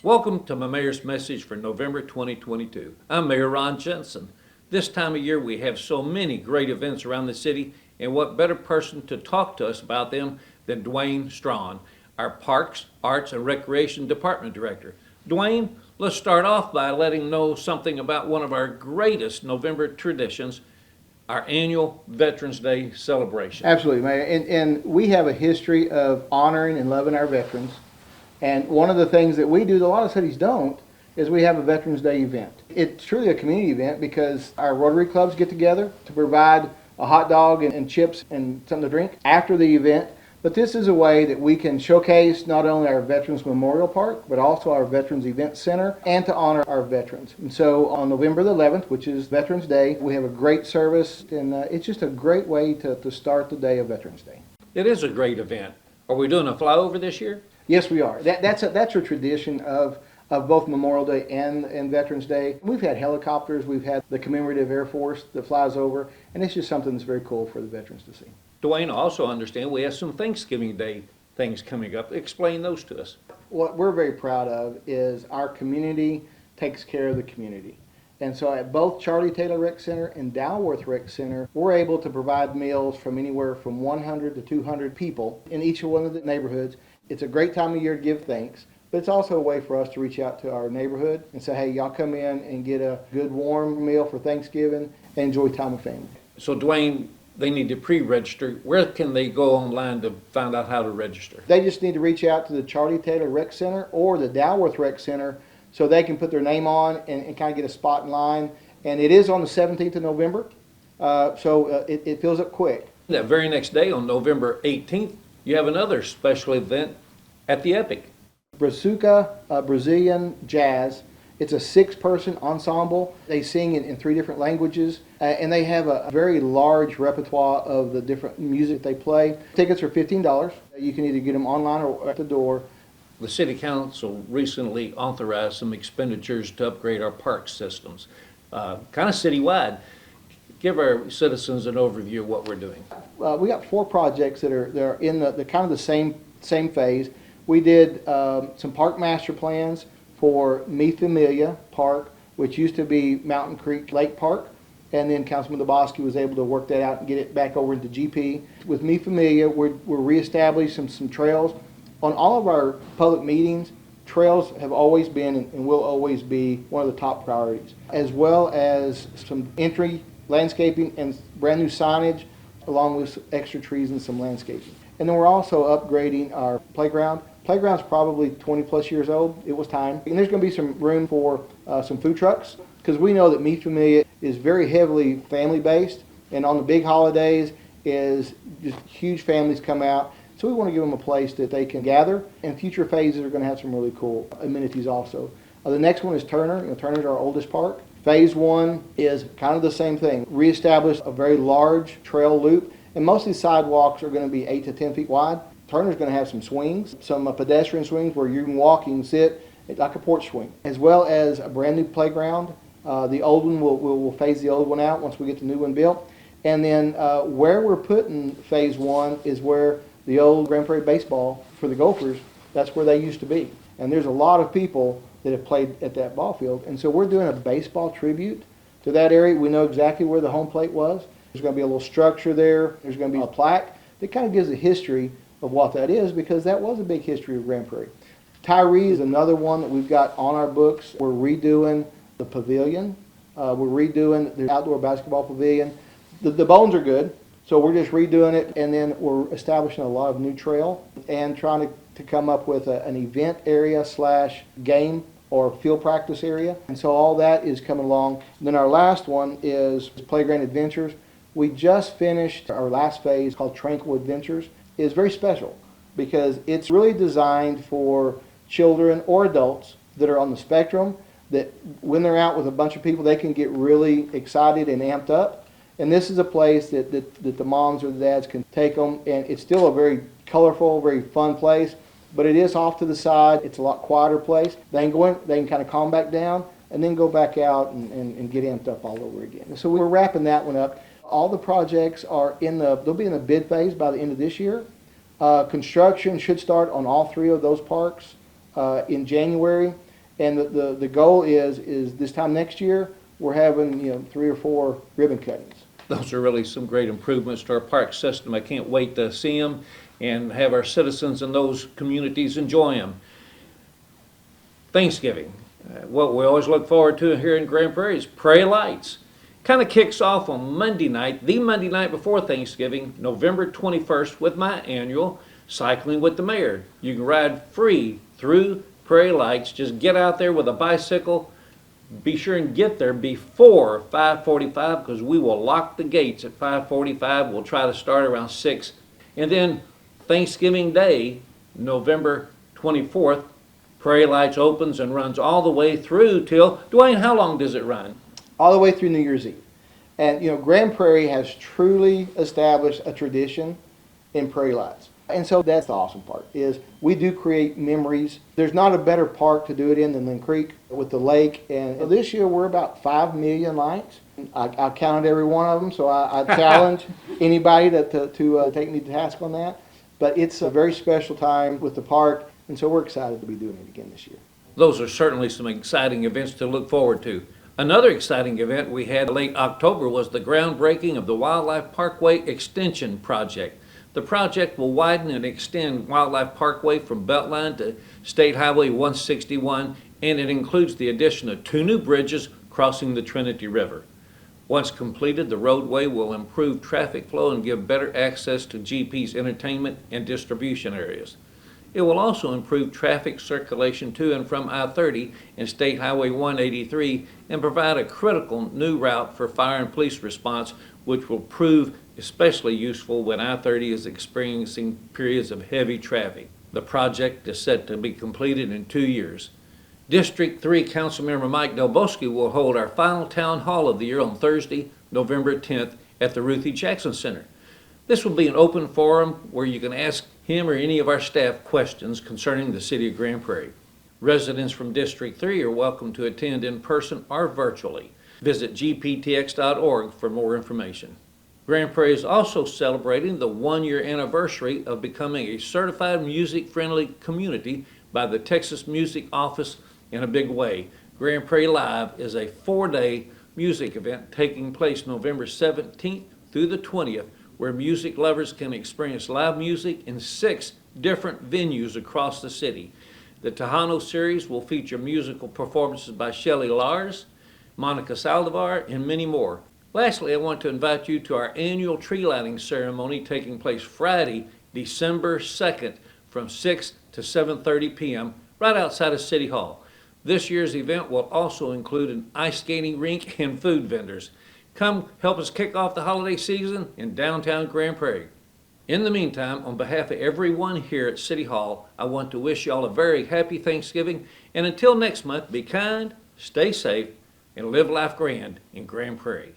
Welcome to my mayor's message for November 2022. I'm Mayor Ron Jensen. This time of year we have so many great events around the city, and what better person to talk to us about them than Dwayne Strawn, our Parks, Arts, and Recreation Department Director. Dwayne, let's start off by letting know something about one of our greatest November traditions, our annual Veterans Day celebration. Absolutely, Mayor. And we have a history of honoring and loving our veterans. And one of the things that we do that a lot of cities don't is we have a Veterans Day event. It's truly a community event because our Rotary clubs get together to provide a hot dog and chips and something to drink after the event. But this is a way that we can showcase not only our Veterans Memorial Park, but also our Veterans Event Center, and to honor our veterans. And so on November the 11th, which is Veterans Day, we have a great service, and it's just a great way to start the day of Veterans Day. It is a great event. Are we doing a flyover this year? Yes, we are. That's a tradition of both Memorial Day and Veterans Day. We've had helicopters, we've had the commemorative Air Force that flies over, and it's just something that's very cool for the veterans to see. Dwayne, also understand we have some Thanksgiving Day things coming up. Explain those to us. What we're very proud of is our community takes care of the community. And so at both Charlie Taylor Rec Center and Dalworth Rec Center, we're able to provide meals from anywhere from 100 to 200 people in each one of the neighborhoods. It's a great time of year to give thanks, but it's also a way for us to reach out to our neighborhood and say, hey, y'all come in and get a good warm meal for Thanksgiving and enjoy time with family. So Dwayne, they need to pre-register. Where can they go online to find out how to register? They just need to reach out to the Charlie Taylor Rec Center or the Dalworth Rec Center so they can put their name on and kind of get a spot in line. And it is on the 17th of November, so it fills up quick. That very next day, on November 18th, you have another special event at the Epic. Brazuca Brazilian Jazz. It's a 6-person ensemble. They sing in 3 different languages, and they have a very large repertoire of the different music they play. Tickets are $15. You can either get them online or at the door. The City Council recently authorized some expenditures to upgrade our park systems, kind of citywide. Give our citizens an overview of what we're doing. We got 4 projects that are in the kind of the same phase. We did some park master plans for Mi Familia Park, which used to be Mountain Creek Lake Park, and then Councilman Dabowski was able to work that out and get it back over into GP. With Mi Familia, we're reestablishing some trails. On all of our public meetings, trails have always been and will always be one of the top priorities, as well as some entry landscaping and brand new signage, along with extra trees and some landscaping. And then we're also upgrading our playground. Playground's probably 20 plus years old. It was time. And there's going to be some room for some food trucks, because we know that Mi Familia is very heavily family based, and on the big holidays is just huge families come out. So we want to give them a place that they can gather, and future phases are going to have some really cool amenities also. The next one is Turner. Turner's our oldest park. Phase 1 is kind of the same thing. Reestablish a very large trail loop, and most of these sidewalks are going to be 8 to 10 feet wide. Turner's going to have some swings, some pedestrian swings where you can walk, you can sit, like a porch swing, as well as a brand new playground. The old one, we'll phase the old one out once we get the new one built. And then where we're putting phase 1 is where the old Grand Prairie baseball for the Gophers, that's where they used to be. And there's a lot of people that have played at that ball field. And so we're doing a baseball tribute to that area. We know exactly where the home plate was. There's going to be a little structure there. There's going to be a plaque that kind of gives a history of what that is, because that was a big history of Grand Prairie. Tyree is another one that we've got on our books. We're redoing the pavilion. We're redoing the outdoor basketball pavilion. The bones are good, so we're just redoing it, and then we're establishing a lot of new trail and trying to come up with an event area / game or field practice area. And so all that is coming along. And then our last one is Playground Adventures. We just finished our last phase called Tranquil Adventures. It's very special because it's really designed for children or adults that are on the spectrum, that when they're out with a bunch of people, they can get really excited and amped up. And this is a place that the moms or the dads can take them, and it's still a very colorful, very fun place, but it is off to the side. It's a lot quieter place. They can go in, they can kind of calm back down, and then go back out and get amped up all over again. So we're wrapping that one up. All the projects are they'll be in the bid phase by the end of this year. Construction should start on all 3 of those parks in January. And the goal is this time next year, we're having, 3 or 4 ribbon cuttings. Those are really some great improvements to our park system. I can't wait to see them and have our citizens in those communities enjoy them. Thanksgiving. What we always look forward to here in Grand Prairie is Prairie Lights. Kind of kicks off on Monday night, the Monday night before Thanksgiving, November 21st, with my annual Cycling with the Mayor. You can ride free through Prairie Lights. Just get out there with a bicycle. Be sure and get there before 5:45 because we will lock the gates at 5:45. We'll try to start around 6. And then Thanksgiving Day, November 24th, Prairie Lights opens and runs all the way through till, Dwayne, how long does it run? All the way through New Year's Eve. And, Grand Prairie has truly established a tradition in Prairie Lights. And so that's the awesome part, is we do create memories. There's not a better park to do it in than Lynn Creek with the lake. And this year we're about 5 million lights. I counted every one of them, so I challenge anybody to take me to task on that. But it's a very special time with the park, and so we're excited to be doing it again this year. Those are certainly some exciting events to look forward to. Another exciting event we had late October was the groundbreaking of the Wildlife Parkway Extension Project. The project will widen and extend Wildlife Parkway from Beltline to State Highway 161, and it includes the addition of 2 new bridges crossing the Trinity River. Once completed, the roadway will improve traffic flow and give better access to GP's entertainment and distribution areas. It will also improve traffic circulation to and from I-30 and State Highway 183 and provide a critical new route for fire and police response, which will prove especially useful when I-30 is experiencing periods of heavy traffic. The project is set to be completed in 2 years. District 3 Councilmember Mike Del Bosque will hold our final town hall of the year on Thursday, November 10th at the Ruthie Jackson Center. This will be an open forum where you can ask him or any of our staff questions concerning the city of Grand Prairie. Residents from District 3 are welcome to attend in person or virtually. Visit gptx.org for more information. Grand Prairie is also celebrating the 1-year anniversary of becoming a certified music-friendly community by the Texas Music Office in a big way. Grand Prairie Live is a 4-day music event taking place November 17th through the 20th, where music lovers can experience live music in 6 different venues across the city. The Tejano series will feature musical performances by Shelley Lars, Monica Saldivar, and many more. Lastly, I want to invite you to our annual tree lighting ceremony taking place Friday, December 2nd from 6 to 7:30 p.m. right outside of City Hall. This year's event will also include an ice skating rink and food vendors. Come help us kick off the holiday season in downtown Grand Prairie. In the meantime, on behalf of everyone here at City Hall, I want to wish you all a very happy Thanksgiving. And until next month, be kind, stay safe, and live life grand in Grand Prairie.